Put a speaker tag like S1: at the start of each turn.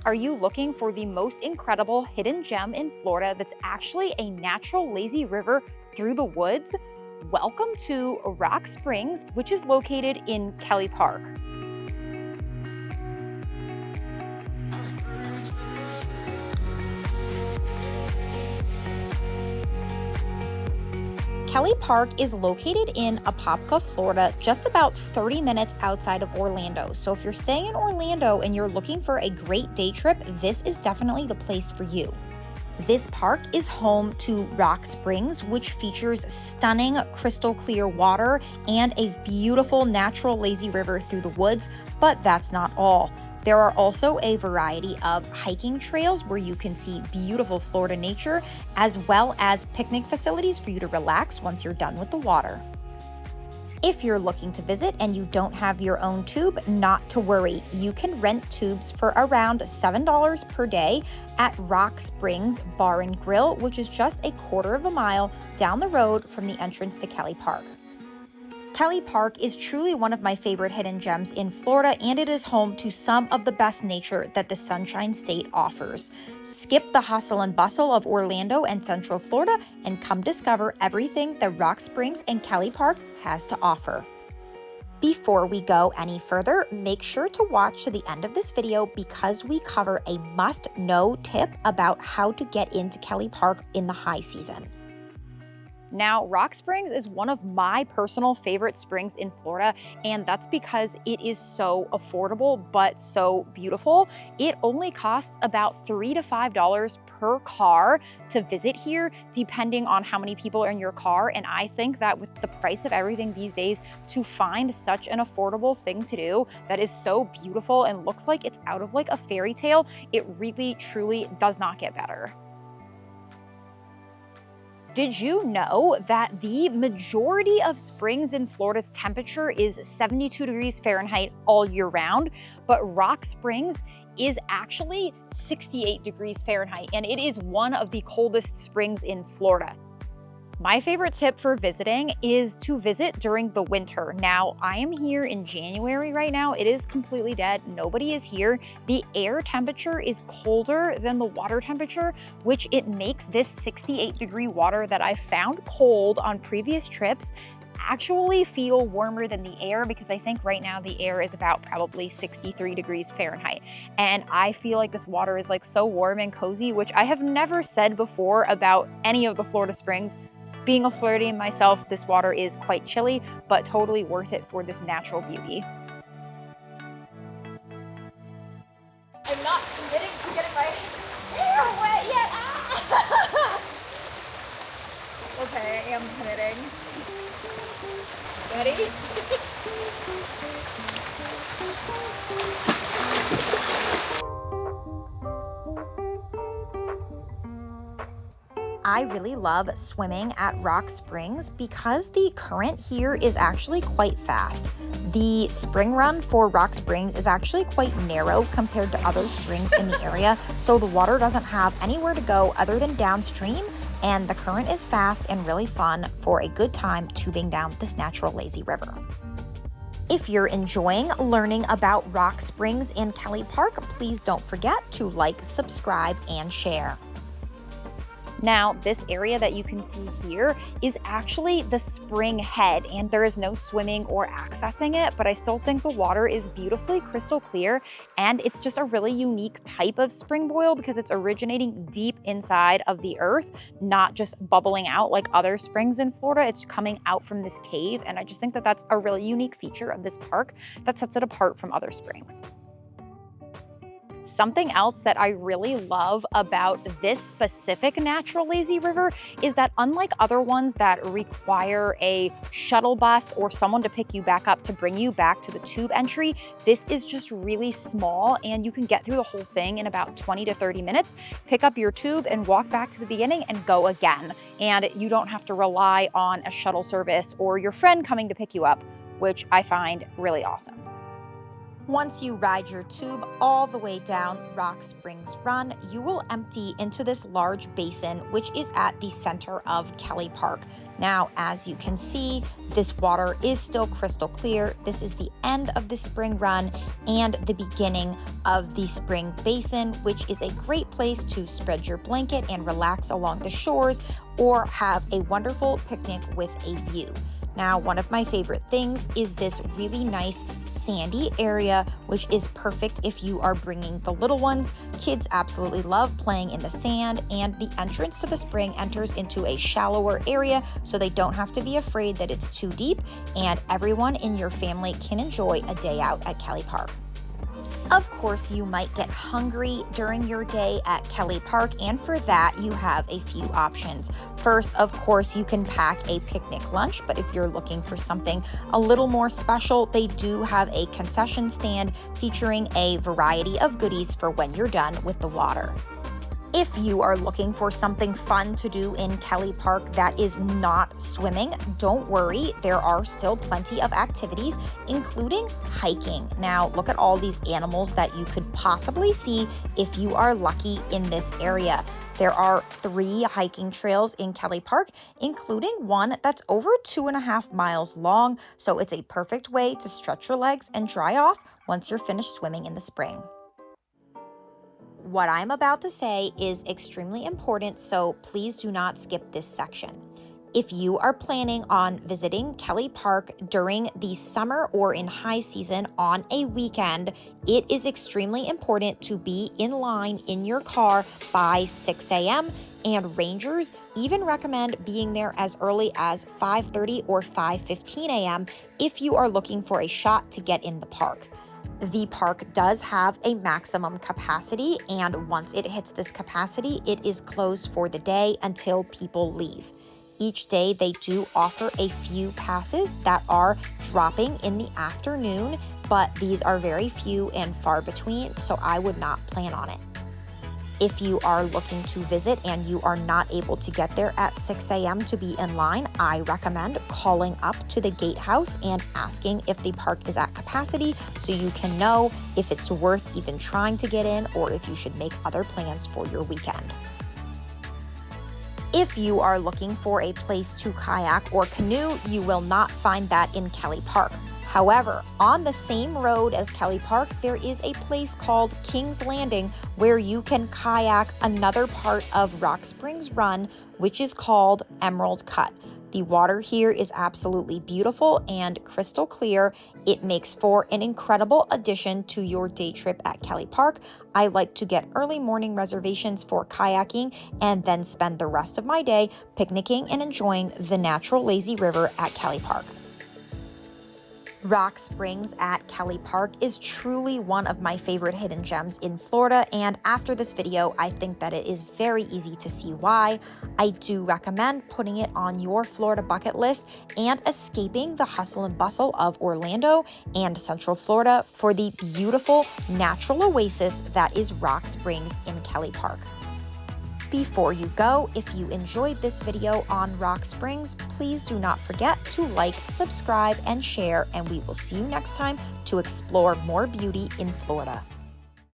S1: Are you looking for the most incredible hidden gem in Florida that's actually a natural lazy river through the woods? Welcome to Rock Springs, which is located in Kelly Park. Kelly Park is located in Apopka, Florida, just about 30 minutes outside of Orlando. So if you're staying in Orlando and you're looking for a great day trip, this is definitely the place for you. This park is home to Rock Springs, which features stunning crystal clear water and a beautiful natural lazy river through the woods, but that's not all. There are also a variety of hiking trails where you can see beautiful Florida nature, as well as picnic facilities for you to relax once you're done with the water. If you're looking to visit and you don't have your own tube, not to worry. You can rent tubes for around $7 per day at Rock Springs Bar and Grill, which is just a quarter of a mile down the road from the entrance to Kelly Park. Kelly Park is truly one of my favorite hidden gems in Florida, and it is home to some of the best nature that the Sunshine State offers. Skip the hustle and bustle of Orlando and Central Florida and come discover everything that Rock Springs and Kelly Park has to offer. Before we go any further, make sure to watch to the end of this video because we cover a must-know tip about how to get into Kelly Park in the high season. Now, Rock Springs is one of my personal favorite springs in Florida, and that's because it is so affordable, but so beautiful. It only costs about $3 to $5 per car to visit here, depending on how many people are in your car. And I think that with the price of everything these days, to find such an affordable thing to do that is so beautiful and looks like it's out of like a fairy tale, it really, truly does not get better. Did you know that the majority of springs in Florida's temperature is 72 degrees Fahrenheit all year round, but Rock Springs is actually 68 degrees Fahrenheit, and it is one of the coldest springs in Florida. My favorite tip for visiting is to visit during the winter. Now, I am here in January right now. It is completely dead. Nobody is here. The air temperature is colder than the water temperature, which it makes this 68-degree water that I found cold on previous trips actually feel warmer than the air, because I think right now the air is about probably 63 degrees Fahrenheit. And I feel like this water is like so warm and cozy, which I have never said before about any of the Florida springs. Being a Floridian myself, this water is quite chilly, but totally worth it for this natural beauty. I'm not committing to getting my hair wet yet. Ah! Okay, I am committing. Ready? I really love swimming at Rock Springs because the current here is actually quite fast. The spring run for Rock Springs is actually quite narrow compared to other springs in the area, so the water doesn't have anywhere to go other than downstream, and the current is fast and really fun for a good time tubing down this natural lazy river. If you're enjoying learning about Rock Springs in Kelly Park, please don't forget to like, subscribe, and share. Now, this area that you can see here is actually the spring head, and there is no swimming or accessing it, but I still think the water is beautifully crystal clear, and it's just a really unique type of spring boil because it's originating deep inside of the earth, not just bubbling out like other springs in Florida. It's coming out from this cave, and I just think that that's a really unique feature of this park that sets it apart from other springs. Something else that I really love about this specific natural lazy river is that unlike other ones that require a shuttle bus or someone to pick you back up to bring you back to the tube entry, this is just really small and you can get through the whole thing in about 20 to 30 minutes, pick up your tube and walk back to the beginning and go again. And you don't have to rely on a shuttle service or your friend coming to pick you up, which I find really awesome. Once you ride your tube all the way down Rock Springs Run, you will empty into this large basin, which is at the center of Kelly Park. Now, as you can see, this water is still crystal clear. This is the end of the spring run and the beginning of the spring basin, which is a great place to spread your blanket and relax along the shores or have a wonderful picnic with a view. Now, one of my favorite things is this really nice sandy area, which is perfect if you are bringing the little ones. Kids absolutely love playing in the sand, and the entrance to the spring enters into a shallower area, so they don't have to be afraid that it's too deep, and everyone in your family can enjoy a day out at Kelly Park. Of course, you might get hungry during your day at Kelly Park, and for that, you have a few options. First, of course, you can pack a picnic lunch, but if you're looking for something a little more special, they do have a concession stand featuring a variety of goodies for when you're done with the water. If you are looking for something fun to do in Kelly Park that is not swimming, don't worry, there are still plenty of activities, including hiking. Now, look at all these animals that you could possibly see if you are lucky in this area. There are 3 hiking trails in Kelly Park, including one that's over 2.5 miles long, so it's a perfect way to stretch your legs and dry off once you're finished swimming in the spring. What I'm about to say is extremely important, so please do not skip this section. If you are planning on visiting Kelly Park during the summer or in high season on a weekend, it is extremely important to be in line in your car by 6 a.m. and rangers even recommend being there as early as 5:30 or 5:15 a.m. if you are looking for a shot to get in the park. The park does have a maximum capacity, and once it hits this capacity, it is closed for the day until people leave. Each day, they do offer a few passes that are dropping in the afternoon, but these are very few and far between, so I would not plan on it. If you are looking to visit and you are not able to get there at 6 a.m. to be in line, I recommend calling up to the gatehouse and asking if the park is at capacity so you can know if it's worth even trying to get in or if you should make other plans for your weekend. If you are looking for a place to kayak or canoe, you will not find that in Kelly Park. However, on the same road as Kelly Park, there is a place called King's Landing where you can kayak another part of Rock Springs Run, which is called Emerald Cut. The water here is absolutely beautiful and crystal clear. It makes for an incredible addition to your day trip at Kelly Park. I like to get early morning reservations for kayaking and then spend the rest of my day picnicking and enjoying the natural lazy river at Kelly Park. Rock Springs at Kelly Park is truly one of my favorite hidden gems in Florida, and after this video, I think that it is very easy to see why. I do recommend putting it on your Florida bucket list and escaping the hustle and bustle of Orlando and Central Florida for the beautiful natural oasis that is Rock Springs in Kelly Park. Before you go, if you enjoyed this video on Rock Springs, please do not forget to like, subscribe, and share, and we will see you next time to explore more beauty in Florida.